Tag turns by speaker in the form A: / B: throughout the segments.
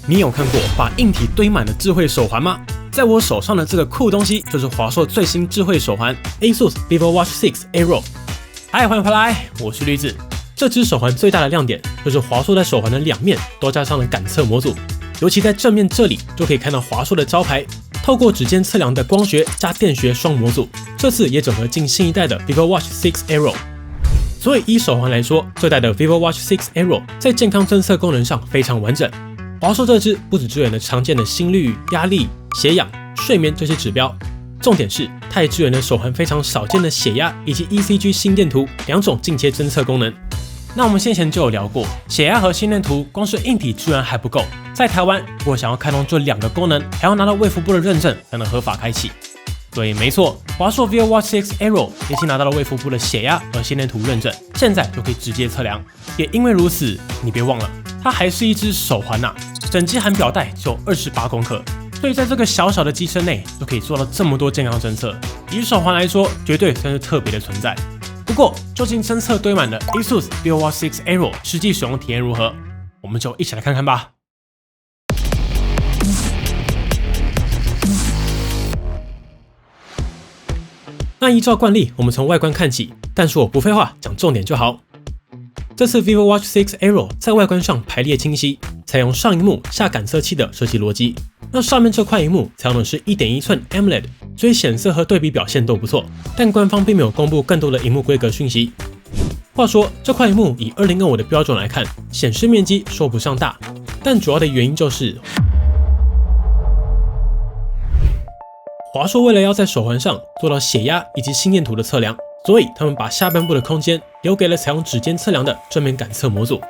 A: 你有看过把硬体堆满的智慧手环吗？在我手上的这个酷东西就是华硕最新智慧手环 ASUS VivoWatch 6 Aero。嗨，欢迎回来，我是绿子。这只手环最大的亮点就是华硕在手环的两面都加上了感测模组，尤其在正面这里就可以看到华硕的招牌。透过指尖测量的光学加电学双模组，这次也整合进新一代的 VivoWatch 6 Aero。所以以手环来说，这代的 VivoWatch 6 Aero 在健康侦测功能上非常完整。华硕这支不只支援了常见的心率、压力、血氧、睡眠这些指标，重点是它也支援了手环非常少见的血压以及 ECG 心电图两种进阶侦测功能。那我们先前就有聊过，血压和心电图光是硬体支援还不够，在台湾如果想要开通这两个功能，还要拿到卫福部的认证才能合法开启。对，没错，华硕 VivoWatch 6 Aero 已经拿到了卫福部的血压和心电图认证，现在就可以直接测量。也因为如此，你别忘了，它还是一只手环呐，整机含表带只有28公克，所以在这个小小的机身内就可以做到这么多健康侦测。以手环来说，绝对算是特别的存在。不过，究竟侦测堆满的 ASUS VivoWatch 6 Aero 实际使用体验如何？我们就一起来看看吧。那依照惯例，我们从外观看起，但是我不废话，讲重点就好。这次 VivoWatch 6 Aero 在外观上排列清晰，采用上萤幕下感测器的设计逻辑。那上面这块萤幕采用的是 1.1 寸 AMOLED， 所以显色和对比表现都不错，但官方并没有公布更多的萤幕规格讯息。话说，这块萤幕以2025的标准来看，显示面积说不上大，但主要的原因就是华硕为了要在手环上做到血压以及心电图的测量，所以他们把下半部的空间留给了采用指尖测量的正面感测模组。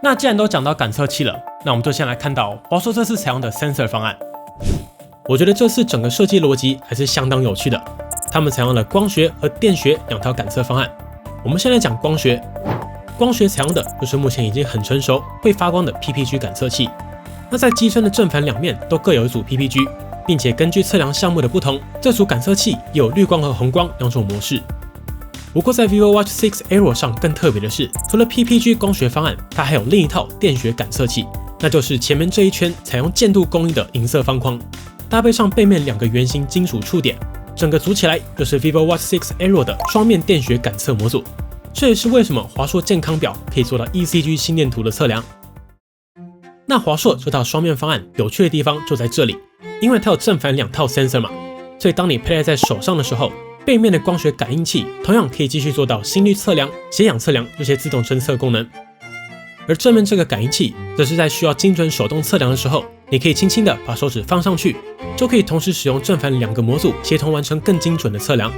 A: 那既然都讲到感测器了，那我们就先来看到华硕这次采用的 Sensor 方案。我觉得这次整个设计逻辑还是相当有趣的，他们采用了光学和电学两套感测方案。我们先来讲光学，光学采用的就是目前已经很成熟会发光的 PPG 感测器。那在机身的正反两面都各有一组 PPG， 并且根据测量项目的不同，这组感测器也有绿光和红光两种模式。不过在 VivoWatch 6 Aero 上更特别的是，除了 PPG 光学方案，它还有另一套电学感测器，那就是前面这一圈采用渐度供应的银色方框，搭配上背面两个圆形金属触点，整个组起来就是 VivoWatch 6 Aero 的双面电学感测模组。这也是为什么华硕健康表可以做到 ECG 心电图的测量。那华硕这套双面方案有趣的地方就在这里，因为它有正反两套 sensor 嘛，所以当你佩戴在手上的时候，背面的光学感应器同样可以继续做到心率测量、血氧测量这些自动侦测功能。而正面这个感应器则是在需要精准手动测量的时候，你可以轻轻的把手指放上去，就可以同时使用正反两个模组协同完成更精准的测量。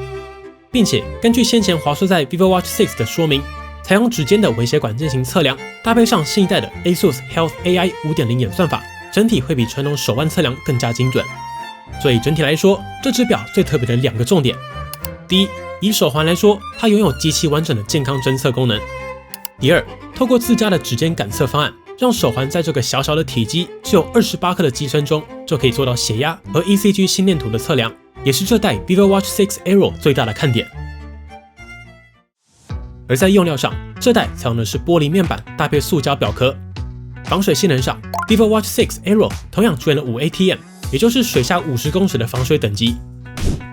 A: 并且根据先前华硕在 VivoWatch 6的说明，采用指尖的微血管进行测量，搭配上新一代的 ASUS Health AI 5.0 演算法，整体会比传统手腕测量更加精准。所以整体来说，这只表最特别的两个重点：第一，以手环来说，它拥有极其完整的健康侦测功能；第二，透过自家的指尖感测方案，让手环在这个小小的体积只有28克的机身中，就可以做到血压和 ECG 心电图的测量，也是这代 VivoWatch 6 Aero 最大的看点。而在用料上，这代采用的是玻璃面板搭配塑胶表壳。防水性能上 ，VivoWatch 6 Aero 同样支援了5 ATM， 也就是水下50公尺的防水等级。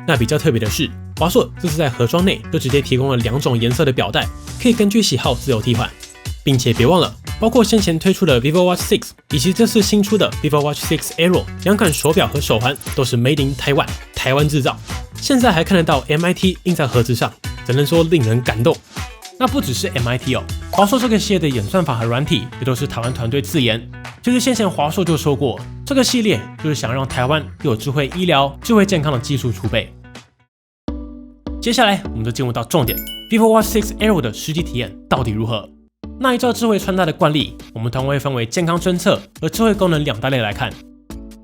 A: 那比较特别的是，华硕这次在盒装内就直接提供了2种颜色的表带，可以根据喜好自由替换，并且别忘了，包括先前推出的 VivoWatch 6以及这次新出的 VivoWatch 6 Aero 两款手表和手环都是 Made in Taiwan 台湾制造，现在还看得到 MIT 印在盒子上，只能说令人感动。那不只是 MIT 哦，华硕这个系列的演算法和软体也都是台湾团队自研。就是先前华硕就说过，这个系列就是想让台湾有智慧医疗、智慧健康的技术储备。接下来我们就进入到重点 ，VivoWatch 6 Aero 的实际体验到底如何？那依照智慧穿戴的惯例，我们同样会分为健康侦测和智慧功能两大类来看。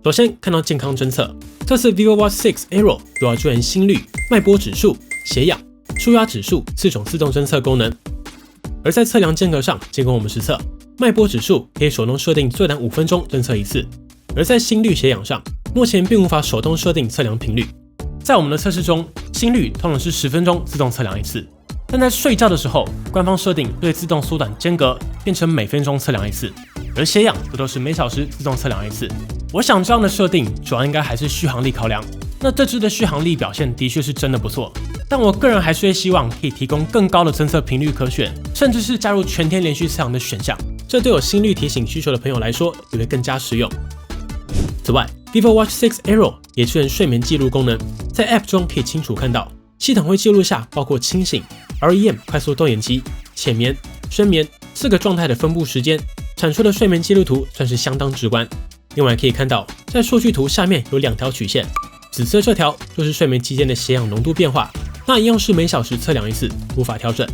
A: 首先看到健康侦测，这次 VivoWatch 6 Aero 主要支援心率、脉搏指数、血氧、舒压指数4种自动侦测功能。而在测量间隔上，经过我们实测，脉搏指数可以手动设定最短5分钟侦测一次；而在心率、血氧上，目前并无法手动设定测量频率。在我们的测试中，心率通常是10分钟自动测量一次，但在睡觉的时候，官方设定对自动缩短间隔，变成每分钟测量一次。而血氧则都是每小时自动测量一次。我想这样的设定主要应该还是续航力考量。那这支的续航力表现的确是真的不错，但我个人还是会希望可以提供更高的侦测频率可选，甚至是加入全天连续测量的选项，这对有心率提醒需求的朋友来说也会更加实用。此外 ，vivo Watch 6 Aero 也支援睡眠记录功能，在 App 中可以清楚看到，系统会记录下包括清醒、REM 快速动眼期、浅眠、深眠4个状态的分布时间，产出的睡眠记录图算是相当直观。另外可以看到，在数据图下面有2条曲线，紫色这条就是睡眠期间的血氧浓度变化，那一样是每小时测量一次，无法调整。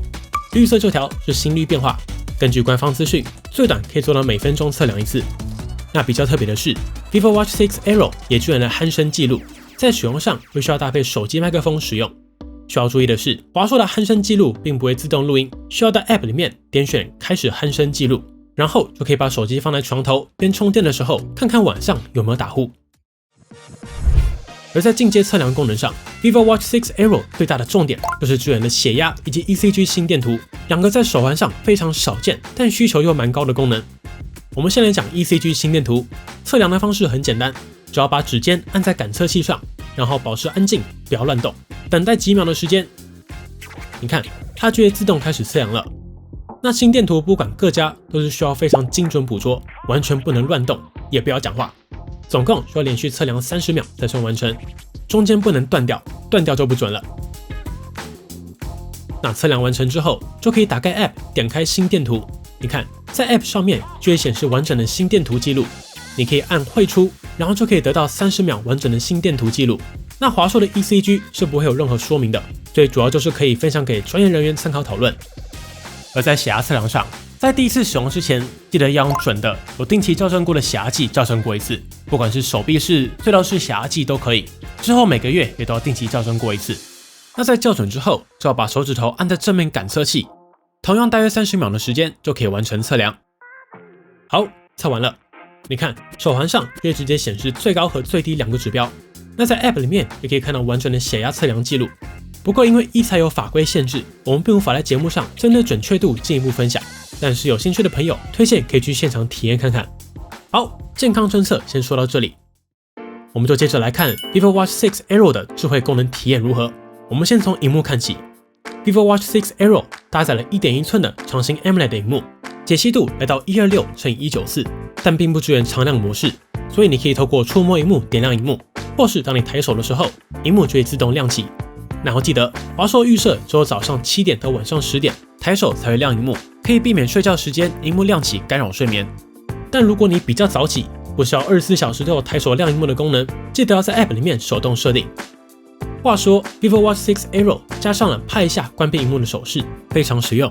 A: 绿色这条是心率变化，根据官方资讯，最短可以做到每分钟测量一次。那比较特别的是 ，vivo Watch 6 Aero 也支援了鼾声记录，在使用上会需要搭配手机麦克风使用。需要注意的是，华硕的鼾声记录并不会自动录音，需要到 App 里面点选开始鼾声记录，然后就可以把手机放在床头，边充电的时候看看晚上有没有打呼。而在进阶测量功能上 ，vivo Watch 6 Aero 最大的重点就是支援了血压以及 ECG 心电图，两个在手环上非常少见，但需求又蛮高的功能。我们先来讲 ECG 心电图，测量的方式很简单，只要把指尖按在感测器上，然后保持安静，不要乱动，等待几秒的时间，你看它就会自动开始测量了。那心电图不管各家都是需要非常精准捕捉，完全不能乱动，也不要讲话。总共需要连续测量30秒才算完成，中间不能断掉，断掉就不准了。那测量完成之后，就可以打开 App， 点开心电图。你看，在 App 上面就会显示完整的心电图记录，你可以按汇出，然后就可以得到30秒完整的心电图记录。那华硕的 ECG 是不会有任何说明的，所以主要就是可以分享给专业人员参考讨论。而在血压测量上，在第一次使用之前，记得要用准的、有定期校正过的血压计校正过一次，不管是手臂式、隧道式血压计都可以。之后每个月也都要定期校正过一次。那在校准之后，就要把手指头按在正面感测器，同样大约30秒的时间就可以完成测量。好，测完了，你看手环上可以直接显示最高和最低2个指标。那在 App 里面也可以看到完整的血压测量记录。不过因为医材有法规限制，我们并无法在节目上针对准确度进一步分享。但是有兴趣的朋友，推荐可以去现场体验看看。好，健康侦测先说到这里，我们就接着来看 vivo Watch 6 Aero 的智慧功能体验如何。我们先从萤幕看起 ，vivo Watch 6 Aero 搭载了 1.1 寸的长形 AMOLED 的萤幕，解析度来到126×194，但并不支援常亮模式，所以你可以透过触摸萤幕点亮萤幕，或是当你抬手的时候，萤幕就会自动亮起。然后记得，华硕预设只有早上7点到晚上10点抬手才会亮萤幕，可以避免睡觉时间萤幕亮起干扰睡眠。但如果你比较早起，不需要24小时都有抬手亮萤幕的功能，记得要在 App 里面手动设定。话说 vivo Watch 6 Aero 加上了拍一下关闭萤幕的手势，非常实用。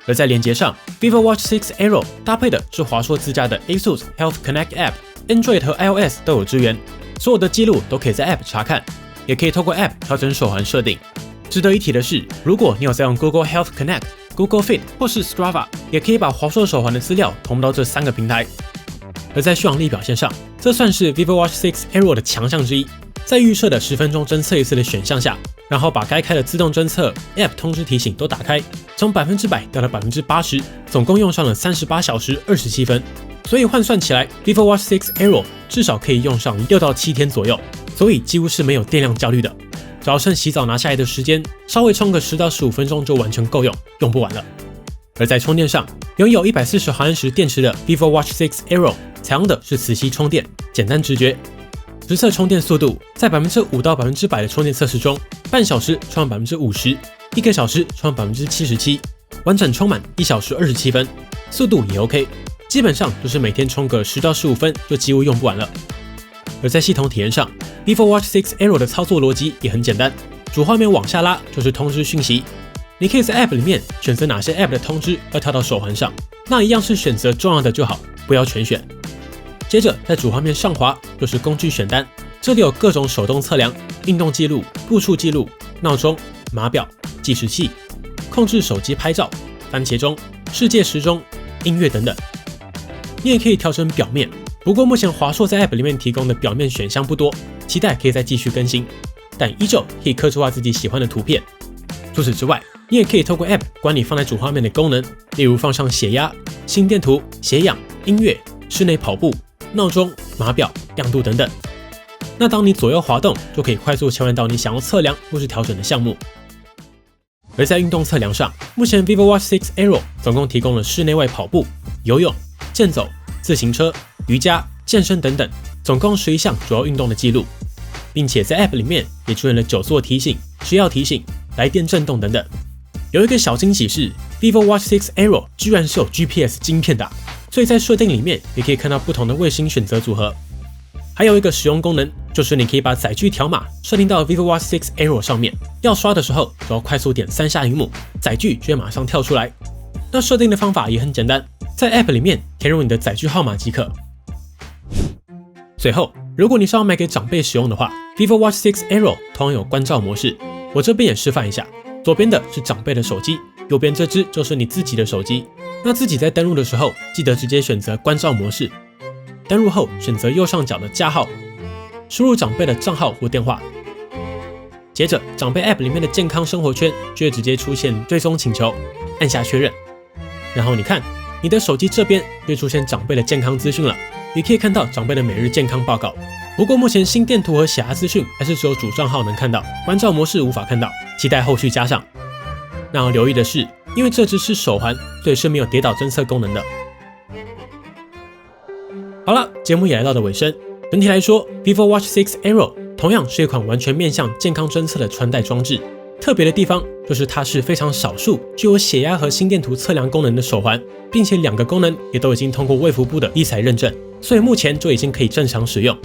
A: 而在连接上 ，vivo Watch 6 Aero 搭配的是华硕自家的 ASUS Health Connect App，Android 和 iOS 都有支援，所有的记录都可以在 App 查看。也可以透过 App 调整手环设定。值得一提的是，如果你有在用 Google Health Connect、Google Fit 或是 Strava， 也可以把华硕手环的资料同步到这3个平台。而在续航力表现上，这算是 vivo Watch 6 Aero 的强项之一。在预设的10分钟侦测一次的选项下，然后把该开的自动侦测、App 通知提醒都打开，从100%掉到80%，总共用上了38小时27分。所以换算起来 ，vivo Watch 6 Aero 至少可以用上6到7天左右。所以几乎是没有电量焦虑的，只要趁洗澡拿下来的时间，稍微充个10到15分钟就完全够用，用不完了。而在充电上，拥有140毫安时电池的 vivo Watch 6 Aero 采用的是磁吸充电，简单直觉。实测充电速度在5%到100%的充电测试中，半小时充满50%，1个小时充满77%，完整充满1小时27分，速度也 OK， 基本上就是每天充个10到15分就几乎用不完了。而在系统体验上 ，vivo Watch 6 Aero 的操作逻辑也很简单，主画面往下拉就是通知讯息，你可以在 App 里面选择哪些 App 的通知要跳到手环上，那一样是选择重要的就好，不要全选。接着在主画面上滑就是工具选单，这里有各种手动测量、运动记录、步数记录、闹钟、码表、计时器、控制手机拍照、番茄钟、世界时钟、音乐等等。你也可以调整表面。不过目前华硕在 App 里面提供的表面选项不多，期待可以再继续更新，但依旧可以客制化自己喜欢的图片。除此之外你也可以透过 App 管理放在主画面的功能，例如放上血压、心电图、血氧、音乐、室内跑步、闹钟、码表、亮度等等。那当你左右滑动，就可以快速切换到你想要测量或是调整的项目。而在运动测量上，目前 Vivo Watch 6 Aero 总共提供了室内外跑步、游泳、健走、自行车、瑜伽、健身等等，总共11项主要运动的记录，并且在 App 里面也出现了久坐提醒、需要提醒、来电震动等等。有一个小惊喜是 ，Vivo Watch 6 Aero 居然是有 GPS 晶片的，所以在设定里面也可以看到不同的卫星选择组合。还有一个实用功能，就是你可以把载具条码设定到 Vivo Watch 6 Aero 上面，要刷的时候只要快速点3下萤幕，载具就会马上跳出来。那设定的方法也很简单，在 App 里面填入你的载具号码即可。最后，如果你是要买给长辈使用的话 ，Vivo Watch 6 Aero 同样有关照模式，我这边也示范一下。左边的是长辈的手机，右边这只就是你自己的手机。那自己在登录的时候，记得直接选择关照模式。登录后，选择右上角的加号，输入长辈的账号或电话。接着，长辈 App 里面的健康生活圈就会直接出现追踪请求，按下确认。然后你看，你的手机这边就会出现长辈的健康资讯了，也可以看到长辈的每日健康报告。不过目前心电图和血压资讯还是只有主账号能看到，关照模式无法看到，期待后续加上。那要留意的是，因为这只是手环，所以是没有跌倒侦测功能的。好了，节目也来到了尾声。整体来说 ，Vivo Watch 6 Aero 同样是一款完全面向健康侦测的穿戴装置。特别的地方就是它是非常少数具有血压和心电图测量功能的手环，并且2个功能也都已经通过卫福部的医材认证，所以目前就已经可以正常使用。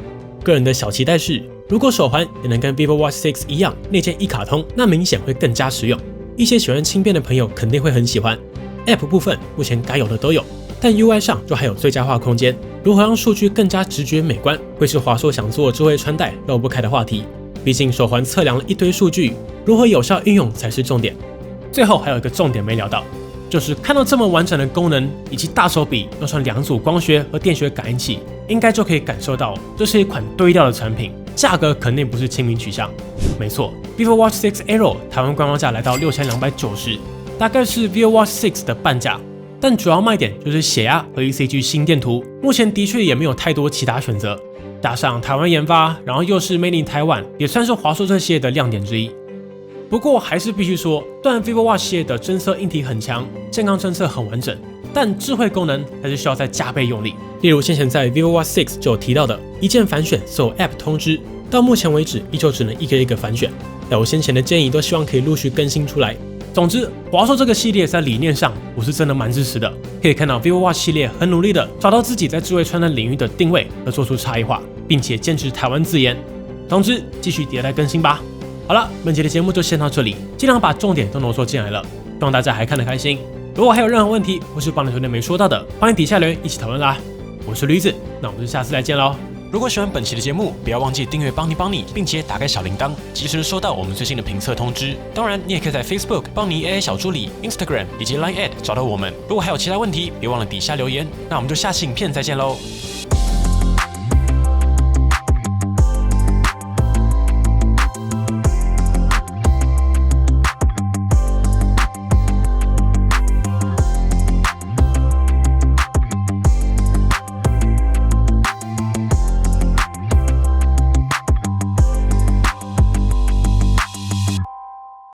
A: 个人的小期待是，如果手环也能跟 Vivo Watch 6一样内建一卡通，那明显会更加实用。一些喜欢轻便的朋友肯定会很喜欢。App 部分目前该有的都有，但 UI 上就还有最佳化空间。如何让数据更加直觉美观，会是华硕想做智慧穿戴绕不开的话题。毕竟手环测量了一堆数据，如何有效运用才是重点。最后还有一个重点没聊到，就是看到这么完整的功能，以及大手笔用上2组光学和电学感应器，应该就可以感受到这是一款堆料的产品，价格肯定不是亲民取向。没错 ，Vivo Watch 6 Aero 台湾官方价来到6290，大概是 Vivo Watch 6的半价。但主要卖点就是血压和 ECG 心电图，目前的确也没有太多其他选择。加上台湾研发，然后又是 Made in Taiwan， 也算是华硕这系列的亮点之一。不过还是必须说，虽然 Vivo Watch 系列的侦测硬体很强，健康侦测很完整，但智慧功能还是需要再加倍用力。例如先前在 Vivo Watch 6就有提到的一键反选所有 App 通知，到目前为止依旧只能一个一个反选。在我先前的建议都希望可以陆续更新出来。总之，华硕这个系列在理念上我是真的蛮支持的。可以看到 Vivo Watch 系列很努力的找到自己在智慧穿戴领域的定位，而做出差异化，并且坚持台湾自研。总之，继续迭代更新吧。好了，本期的节目就先到这里，尽量把重点都浓缩进来了，希望大家还看得开心。如果还有任何问题或是帮你推荐没说到的，欢迎底下留言一起讨论啦。我是驴子，那我们就下次再见喽。如果喜欢本期的节目，不要忘记订阅邦尼，并且打开小铃铛，及时收到我们最新的评测通知。当然，你也可以在 Facebook 邦尼 AI 小助理、Instagram 以及 Line@ 找到我们。如果还有其他问题，别忘了底下留言。那我们就下期影片再见喽。